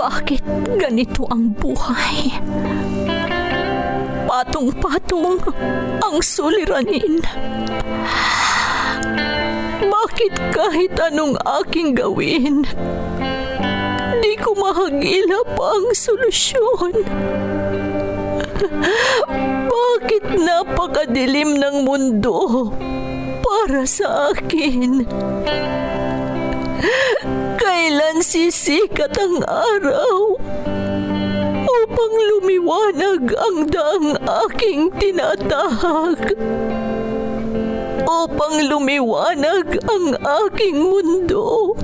Bakit ganito ang buhay? Patong-patong ang suliranin. Bakit kahit anong aking gawin, di ko mahagilap ang solusyon? Bakit napakadilim ng mundo para sa akin? Kailan sisikat ang araw upang lumiwanag ang daang aking tinatahak? Upang lumiwanag ang aking mundo?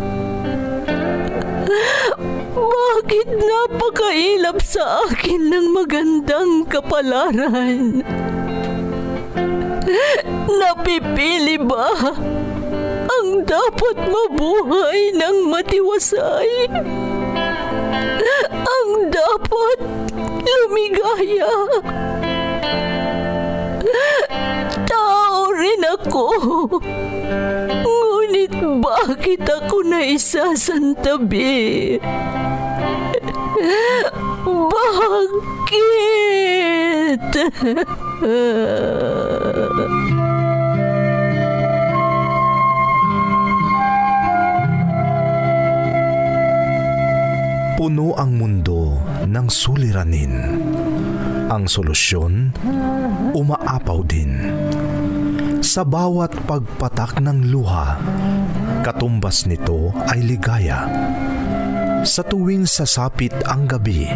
Bakit napakailap sa akin ng magandang kapalaran? Napipili ba ang dapat mabuhay ng matiwasay? Ang dapat lumigaya? Tao rin ako. Ngunit bakit ako naisasantabi? Bakit? Puno ang mundo ng suliranin. Ang solusyon, umaapaw din. Sa bawat pagpatak ng luha, katumbas nito ay ligaya. Sa tuwing sasapit ang gabi,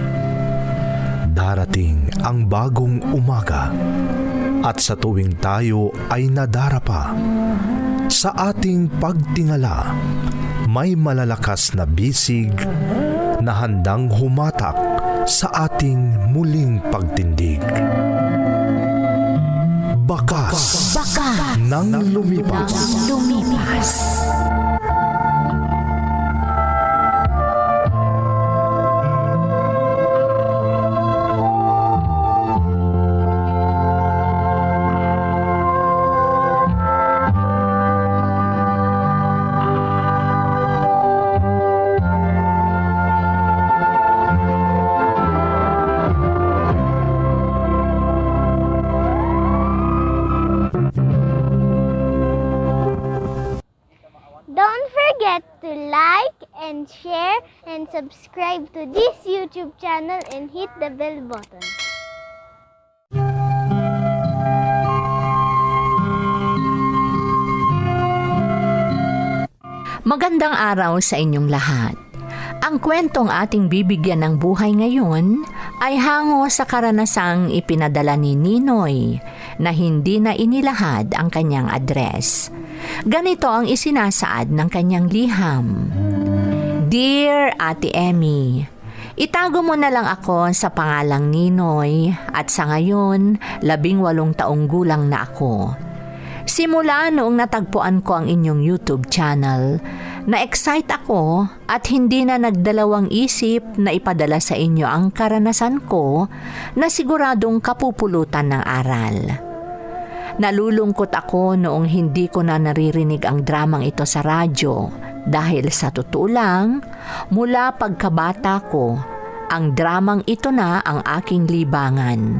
darating ang bagong umaga. At sa tuwing tayo ay nadarapa, sa ating pagtingala, may malalakas na bisig na handang humatak sa ating muling pagtindig. Bakas ng lumipas. Don't forget to like and share and subscribe to this YouTube channel and hit the bell button. Magandang araw sa inyong lahat. Ang kwentong ating bibigyan ng buhay ngayon ay hango sa karanasang ipinadala ni Ninoy na hindi na inilahad ang kanyang address. Ganito ang isinasaad ng kanyang liham. Dear Ate Emmy, itago mo na lang ako sa pangalang Ninoy at sa ngayon, 18 taong gulang na ako. Simula noong natagpuan ko ang inyong YouTube channel, na-excite ako at hindi na nagdalawang isip na ipadala sa inyo ang karanasan ko na siguradong kapupulutan ng aral. Nalulungkot ako noong hindi ko na naririnig ang dramang ito sa radyo dahil sa totoo lang, mula pagkabata ko, ang dramang ito na ang aking libangan.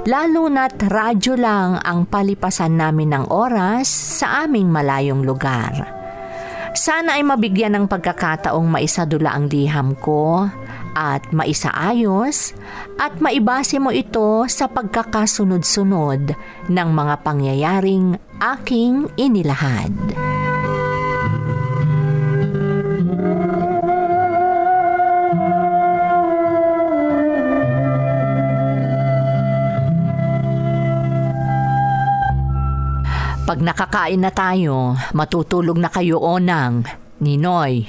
Lalo na't radyo lang ang palipasan namin ng oras sa aming malayong lugar. Sana ay mabigyan ng pagkakataong maisadula ang liham ko at maisaayos at maibase mo ito sa pagkakasunod-sunod ng mga pangyayaring aking inilahad. Pag nakakain na tayo, matutulog na kayo, Onang. Ninoy.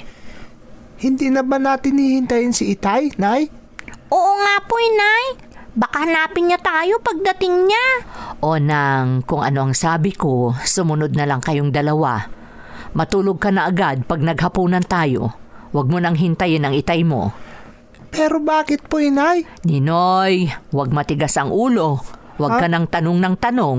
Hindi na ba natin hihintayin si Itay, Nay? Oo nga po, Nay. Baka hanapin niya tayo pagdating niya. Onang, kung ano ang sabi ko, sumunod na lang kayong dalawa. Matulog ka na agad pag naghapunan tayo. Huwag mo nang hintayin ang Itay mo. Pero bakit po, Inay? Ninoy, huwag matigas ang ulo. Huwag ka nang tanong ng tanong.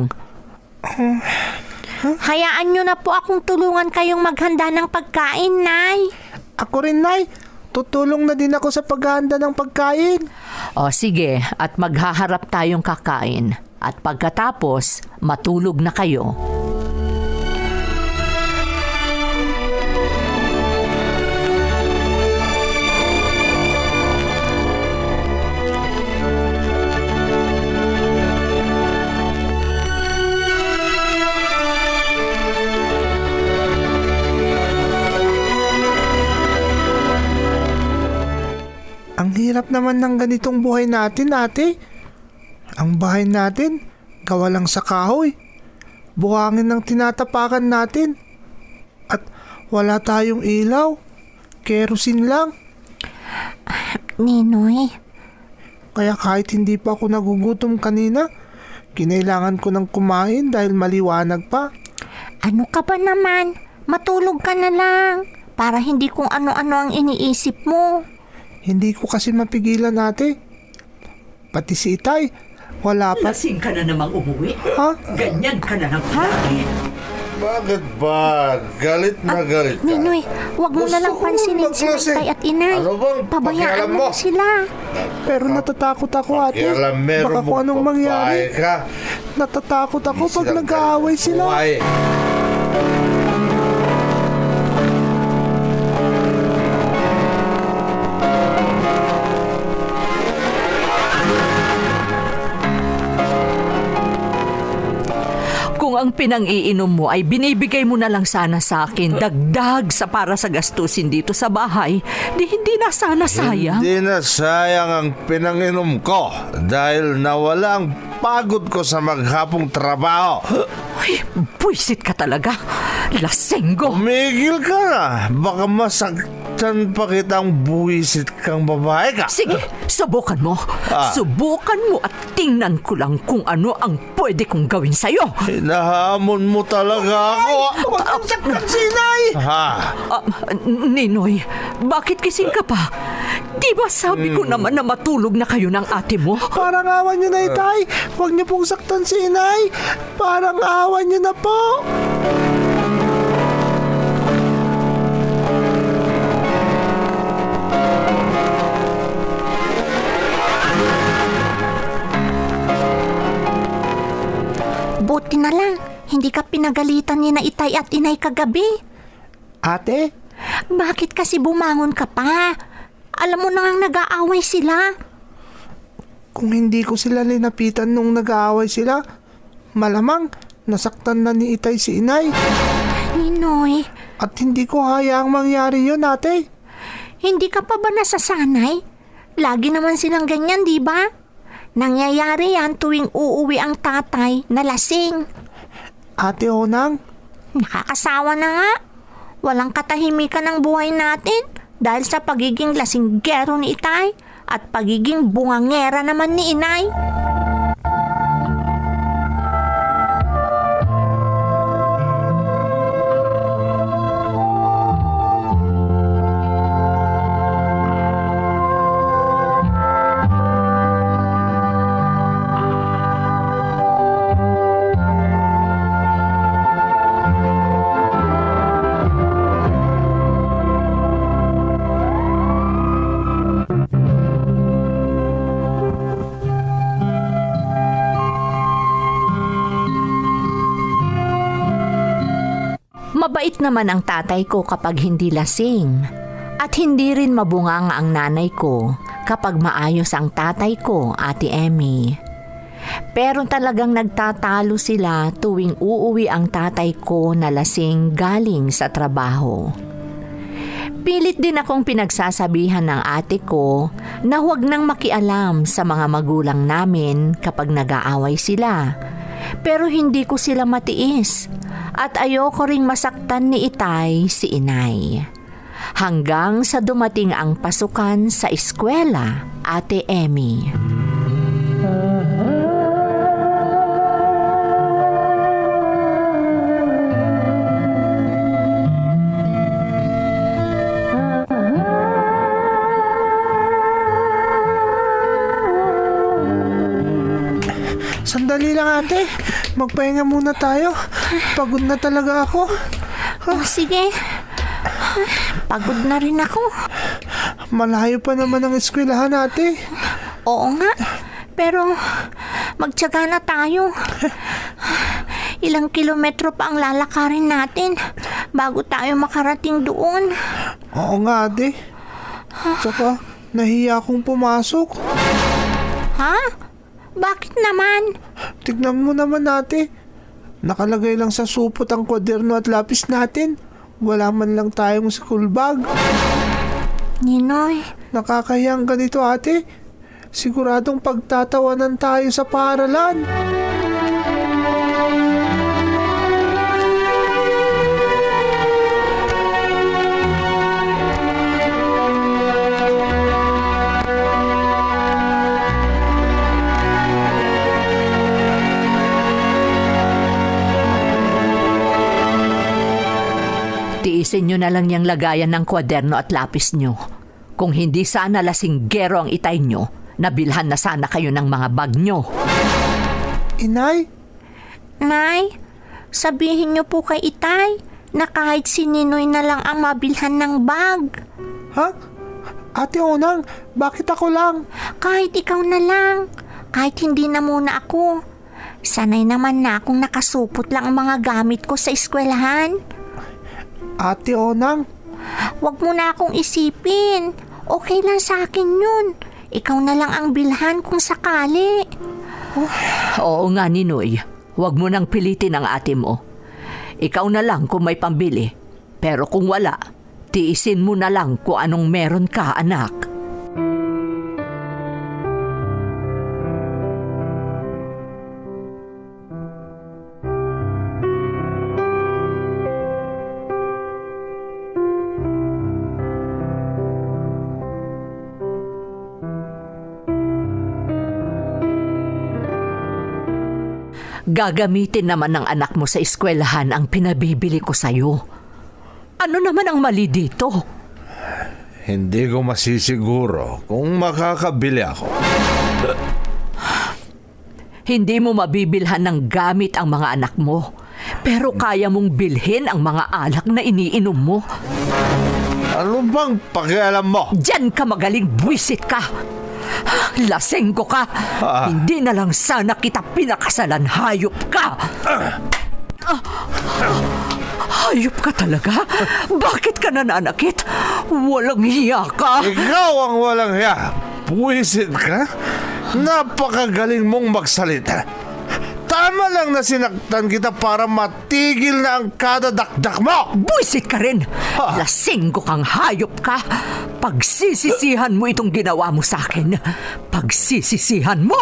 Hayaan niyo na po akong tulungan kayong maghanda ng pagkain, Nay. Ako rin, Nay. tutulong na din ako sa paghahanda ng pagkain. O sige, at maghaharap tayong kakain. At pagkatapos, matulog na kayo. Ang hirap naman ng ganitong buhay natin, ate. Ang bahay natin, gawa lang sa kahoy. Buhangin ang tinatapakan natin. At wala tayong ilaw. Kerosin lang. Ninoy, Kaya kahit hindi pa ako nagugutom kanina, kinailangan ko ng kumain dahil maliwanag pa. ano ka ba naman? Matulog ka na lang para hindi kung ano-ano ang iniisip mo. Hindi ko kasi mapigilan, ate. Pati si Itay, wala pa. Lasing ka na namang umuwi? Ha? Ganyan ka na ng lagi. Bakit ba? Galit na galit ka. Ninoy, huwag mo na lang Gusto ko pansinin si maglasing. Itay at Inay. Ano bang Pabayaan pakialam mo mo? na sila. Pero natatakot ako, ate. Kaya meron Baka mo kung anong mangyari. ka. Natatakot ako pag Silang nag-aaway galit. sila. Buhay. Kung ang pinang-iinom mo ay binibigay mo na lang sana sa akin, dagdag sa para sa gastusin dito sa bahay, di hindi na sana sayang. Hindi na sayang ang pinanginom ko dahil nawala ang pagod ko sa maghapong trabaho. Ay, buwisit ka talaga. Lasenggo. Umigil ka na. Baka masaktan pa kitang buwisit kang babae ka. Sige, subukan mo. Subukan mo at tingnan ko lang kung ano ang pwede kong gawin sa'yo. Hinahamon mo talaga ako. Huwag kang saktan si Inay! Ha? Ninoy, bakit kising ka pa? Di ba sabi ko naman na matulog na kayo ng ate mo? Parang awan niyo na, Itay. Huwag niyo pong saktan si Inay. Parang awan niyo na po. Buti na lang, hindi ka pinagalitan ni na Itay at Inay kagabi. Ate, Bakit kasi bumangon ka pa? Alam mo na ngang nag-aaway sila. kung hindi ko sila linapitan nung nag-aaway sila, malamang nasaktan na ni Itay si Inay. Ninoy, At hindi ko hayaang mangyari yun, ate. hindi ka pa ba nasasanay? Lagi naman silang ganyan, di ba? Nangyayari yan tuwing uuwi ang tatay na lasing. Ate Onang, Nakakasawa na nga. Walang katahimikan ng buhay natin dahil sa pagiging lasinggero ni Itay at pagiging bungangera naman ni Inay. Mabait naman ang tatay ko kapag hindi lasing. At hindi rin mabunganga ang nanay ko kapag maayos ang tatay ko, Ate Emmy. Pero talagang nagtatalo sila tuwing uuwi ang tatay ko na lasing galing sa trabaho. Pilit din akong pinagsasabihan ng ate ko na huwag nang makialam sa mga magulang namin kapag nag-aaway sila. Pero hindi ko sila matiis at ayoko ring masaktan ni Itay si Inay. Hanggang sa dumating ang pasukan sa eskwela, Ate Emmy. sandali lang, ate. Magpahinga muna tayo. Pagod na talaga ako. Oh, sige. Pagod na rin ako. Malayo pa naman ang eskwelahan, ate. Oo nga, pero magtiyaga na tayo. Ilang kilometro pa ang lalakarin natin bago tayo makarating doon. Oo nga, ate. Tsaka, nahiya akong pumasok. Ha? Bakit naman? Tignan mo naman, ate. Nakalagay lang sa supot ang kwaderno at lapis natin. Wala man lang tayong school bag. Ninoy, Nakakahiyang ganito, ate. Siguradong pagtatawanan tayo sa paaralan. Tiisin nyo na lang niyang lagayan ng kwaderno at lapis nyo. Kung hindi sana lasinggero ang itay nyo, nabilhan na sana kayo ng mga bag nyo. Inay, Nay, sabihin niyo po kay Itay na kahit si Ninoy na lang ang mabilhan ng bag. ha? Ate Onang, bakit ako lang? Kahit ikaw na lang. Kahit hindi na muna ako. Sanay naman na akong nakasupot lang ang mga gamit ko sa eskwelahan. Ate Onang, Huwag mo na akong isipin. Okay lang sa akin yun. Ikaw na lang ang bilhan kung sakali. Oo nga, Ninoy. Huwag mo nang pilitin ang ate mo. Ikaw na lang kung may pambili. Pero kung wala, tiisin mo na lang kung anong meron ka, anak. Gagamitin naman ng anak mo sa eskwelahan ang pinabibili ko sa'yo. Ano naman ang mali dito? Hindi ko masisiguro kung makakabili ako. Hindi mo mabibilhan ng gamit ang mga anak mo. Pero kaya mong bilhin ang mga alak na iniinom mo. Ano bang pakialam mo? Diyan ka magaling, buwisit ka! Lasenggo ka! Hindi na lang sana kita pinakasalan, hayop ka! Hayop ka talaga? Bakit ka nananakit? Walang hiya ka! Ikaw ang walang hiya. Puwisit ka? Napakagaling mong magsalita. Tama lang na sinaktan kita para matigil na ang kadadakdak mo. Buwisit ka rin! Lasenggo kang hayop ka! Pagsisisihan mo itong ginawa mo sa akin. Pagsisisihan mo!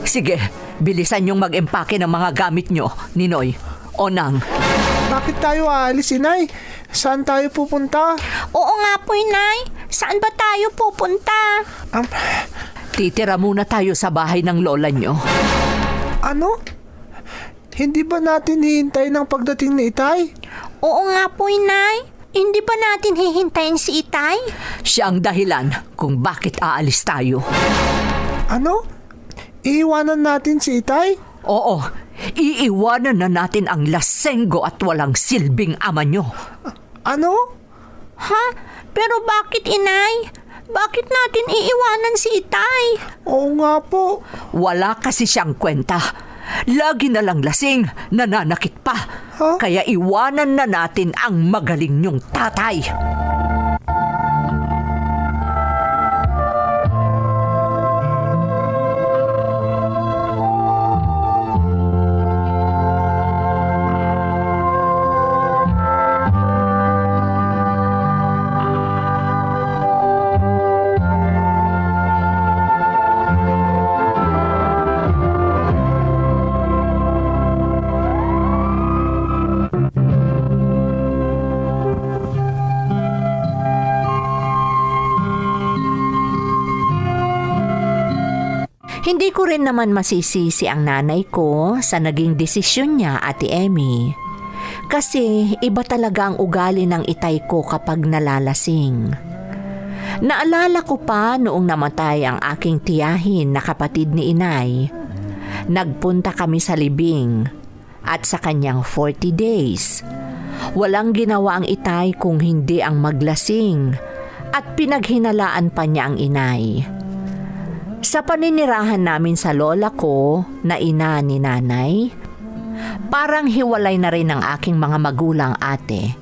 Sige, bilisan niyong mag-empake ng mga gamit niyo, Ninoy. Onang. bakit tayo aalis, Inay? Saan tayo pupunta? Oo nga po, Inay. Saan ba tayo pupunta? Titira muna tayo sa bahay ng lola niyo. Ano? Hindi ba natin hihintay ng pagdating ni Itay? Oo nga po, Inay. Hindi ba natin hihintayin si Itay? Siya ang dahilan kung bakit aalis tayo. Ano? Iiwanan natin si Itay? Oo, iiwanan na natin ang lasenggo at walang silbing ama niyo. Ano? Ha? Pero bakit, Inay? Bakit natin iiwanan si Itay? Oo nga po. Wala kasi siyang kwenta. Lagi na lang lasing, nananakit pa. Huh? Kaya iwanan na natin ang magaling niyong tatay. Hindi ko rin naman masisisi ang nanay ko sa naging desisyon niya, Ate Emmy. Kasi iba talaga ang ugali ng itay ko kapag nalalasing. Naalala ko pa noong namatay ang aking tiyahin na kapatid ni inay. Nagpunta kami sa libing at sa kanyang 40 days. Walang ginawa ang itay kung hindi ang maglasing at pinaghinalaan pa niya ang inay. Sa paninirahan namin sa lola ko na ina ni nanay, parang hiwalay na rin ang aking mga magulang ate.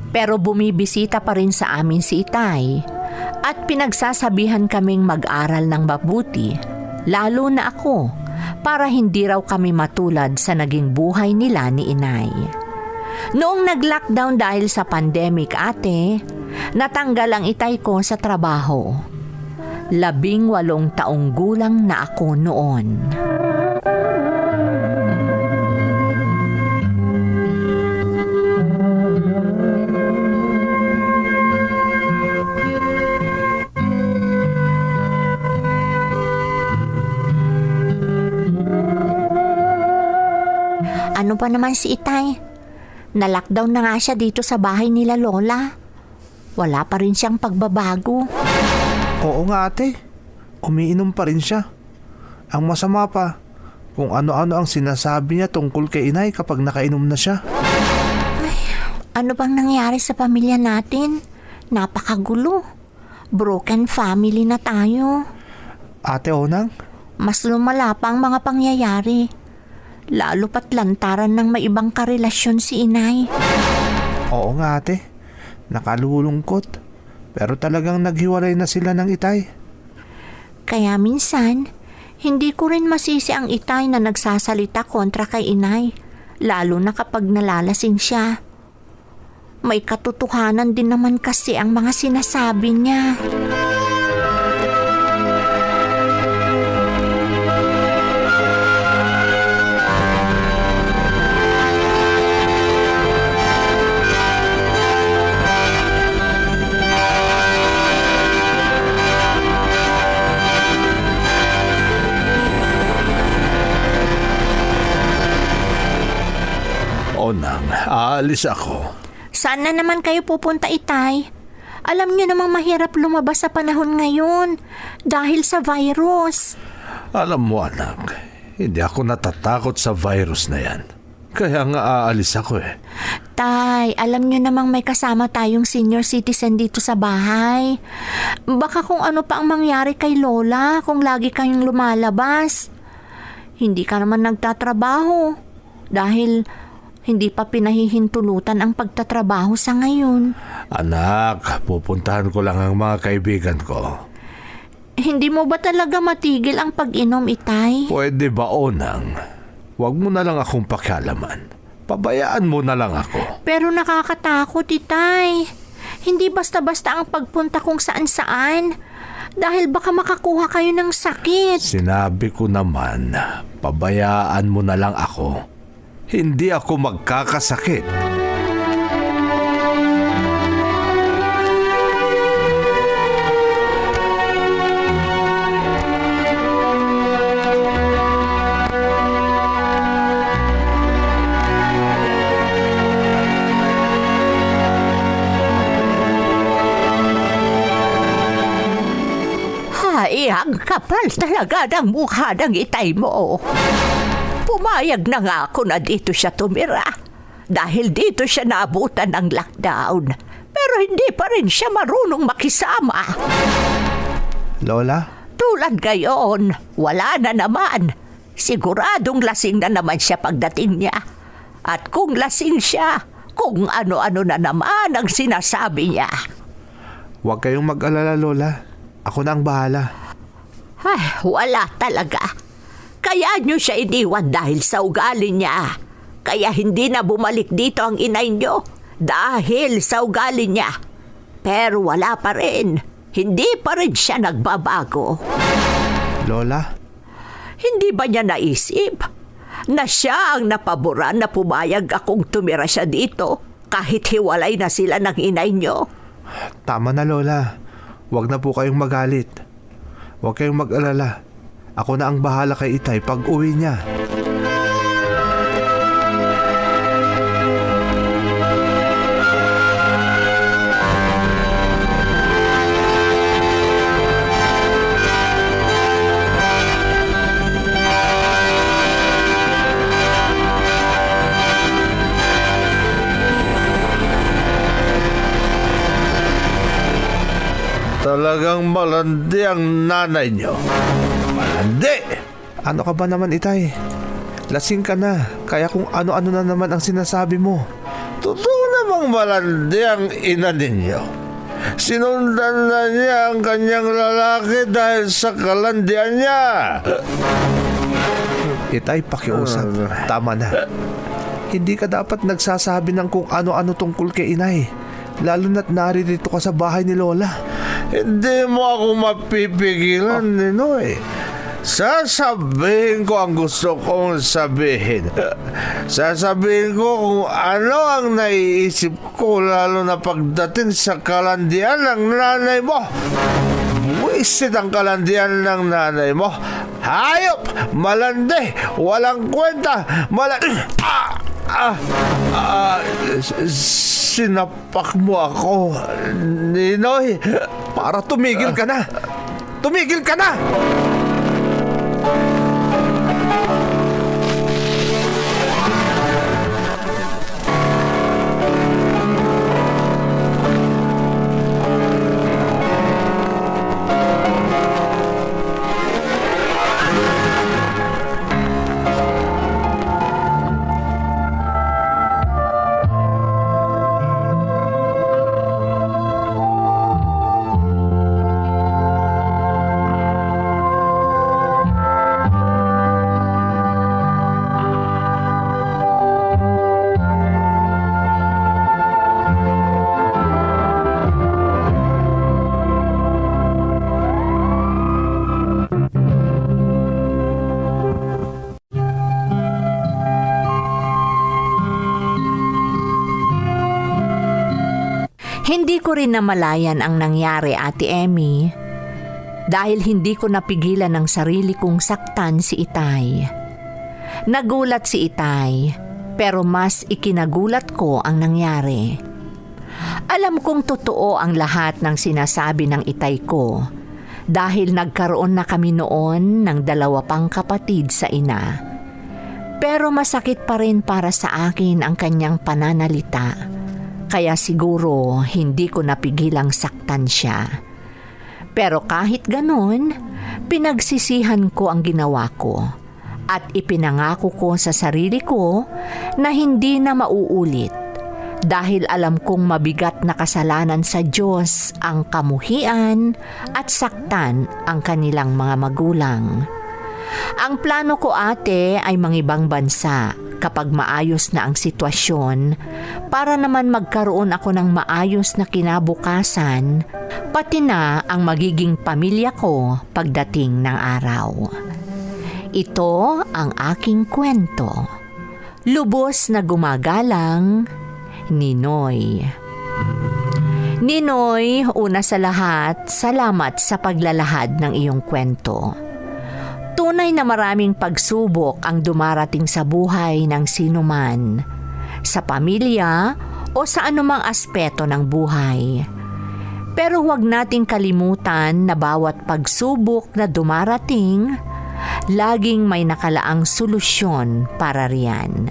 Pero bumibisita pa rin sa amin si itay at pinagsasabihan kaming mag-aral ng mabuti, lalo na ako, para hindi raw kami matulad sa naging buhay nila ni inay. Noong nag-lockdown dahil sa pandemic ate, natanggal ang itay ko sa trabaho. 18 taong gulang na ako noon. Ano pa naman si itay? Na-lockdown na nga siya dito sa bahay nila lola. Wala pa rin siyang pagbabago. Oo nga ate, umiinom pa rin siya. Ang masama pa, kung ano-ano ang sinasabi niya tungkol kay inay kapag nakainom na siya. Ano bang nangyari sa pamilya natin? Napakagulo. Broken family na tayo. Ate Onang, Mas lumala pa ang mga pangyayari. Lalo pat lantaran ng may ibang karelasyon si inay. oo nga ate, nakalulungkot. Pero talagang naghiwalay na sila ng itay. Kaya minsan, hindi ko rin masisi ang itay na nagsasalita kontra kay inay. Lalo na kapag nalalasing siya. May katotohanan din naman kasi ang mga sinasabi niya. Onang, aalis ako. Saan na naman kayo pupunta, itay? Alam niyo namang mahirap lumabas sa panahon ngayon dahil sa virus. Alam mo anak, hindi ako natatakot sa virus na yan. Kaya nga aalis ako eh. Tay, alam niyo namang may kasama tayong senior citizen dito sa bahay. Baka kung ano pa ang mangyari kay Lola kung lagi kayong lumalabas. Hindi ka naman nagtatrabaho dahil hindi pa pinahihintulutan ang pagtatrabaho sa ngayon. Anak, pupuntahan ko lang ang mga kaibigan ko. Hindi mo ba talaga matigil ang pag-inom, itay? Pwede ba, Onang? Huwag mo na lang akong pakialaman. Pabayaan mo na lang ako. Pero nakakatakot, itay. Hindi basta-basta ang pagpunta kung saan-saan. Dahil baka makakuha kayo ng sakit. Sinabi ko naman, pabayaan mo na lang ako. Hindi ako magkakasakit. Ay, ang kapal talaga ng mukha ng itay mo. Pumayag na nga ako na dito siya tumira dahil dito siya naabutan ng lockdown. Pero hindi pa rin siya marunong makisama. Lola? Tulad ngayon, wala na naman. Siguradong lasing na naman siya pagdating niya. At kung lasing siya, kung ano-ano na naman ang sinasabi niya. Huwag kayong mag-alala, Lola. Ako na ang bahala. Ay, wala talaga. Kaya niyo siya iniwan dahil sa ugali niya. Kaya hindi na bumalik dito ang inay niyo dahil sa ugali niya. Pero wala pa rin. Hindi pa rin siya nagbabago. Lola? Hindi ba niya naisip na siya ang napaboran na pumayag akong tumira siya dito kahit hiwalay na sila ng inay niyo? Tama na, Lola. Huwag na po kayong magalit. Huwag kayong mag-alala. Ako na ang bahala kay itay pag uwi niya. Talagang malandi ang nanay niyo. Malandi! Ano ka ba naman, Itay? Lasing ka na, kaya kung ano-ano na naman ang sinasabi mo. Totoo namang malandi ang ina ninyo. Sinundan na niya ang kanyang lalaki dahil sa kalandian niya. Itay, pakiusap. Tama na. Hindi ka dapat nagsasabi ng kung ano-ano tungkol kay inay. Lalo na't naririto ka sa bahay ni Lola. Hindi mo ako mapipigilan, Ninoy. Sasabihin ko ang gusto kong sabihin. Sasabihin ko kung ano ang naiisip ko, lalo na pagdating sa kalandian ng nanay mo. Buwisit ang kalandian ng nanay mo. Hayop! Malandi! Walang kwenta! Sinapak mo ako, Ninoy. Para tumigil ka na! Tumigil ka na! Hindi ko rin namalayan ang nangyari, Ate Emmy, dahil hindi ko napigilan ang sarili kong saktan si Itay. Nagulat si Itay, pero mas ikinagulat ko ang nangyari. Alam kong totoo ang lahat ng sinasabi ng Itay ko dahil nagkaroon na kami noon ng 2 pang kapatid sa ina. Pero masakit pa rin para sa akin ang kanyang pananalita. Kaya siguro hindi ko napigilang saktan siya. Pero kahit ganon, pinagsisihan ko ang ginawa ko at ipinangako ko sa sarili ko na hindi na mauulit dahil alam kong mabigat na kasalanan sa Diyos ang kamuhian at saktan ang kanilang mga magulang. Ang plano ko, ate, ay mangibang bansa kapag maayos na ang sitwasyon para naman magkaroon ako ng maayos na kinabukasan, pati na ang magiging pamilya ko pagdating ng araw. Ito ang aking kwento. Lubos na gumagalang, Ninoy. Ninoy, una sa lahat, salamat sa paglalahad ng iyong kwento. Tunay na maraming pagsubok ang dumarating sa buhay ng sinuman, sa pamilya o sa anumang aspeto ng buhay. Pero huwag nating kalimutan na bawat pagsubok na dumarating, laging may nakalaang solusyon para riyan.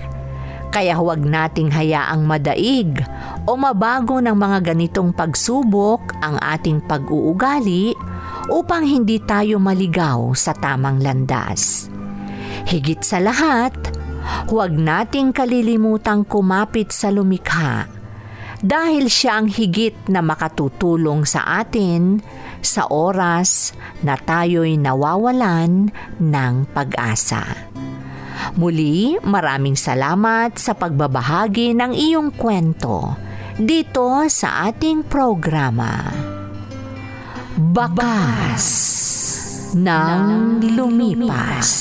Kaya huwag nating hayaang madaig o mabago ng mga ganitong pagsubok ang ating pag-uugali upang hindi tayo maligaw sa tamang landas. Higit sa lahat, huwag nating kalilimutang kumapit sa lumikha dahil siya ang higit na makatutulong sa atin sa oras na tayo'y nawawalan ng pag-asa. Muli, maraming salamat sa pagbabahagi ng iyong kwento dito sa ating programa. Bakas ng Lumipas.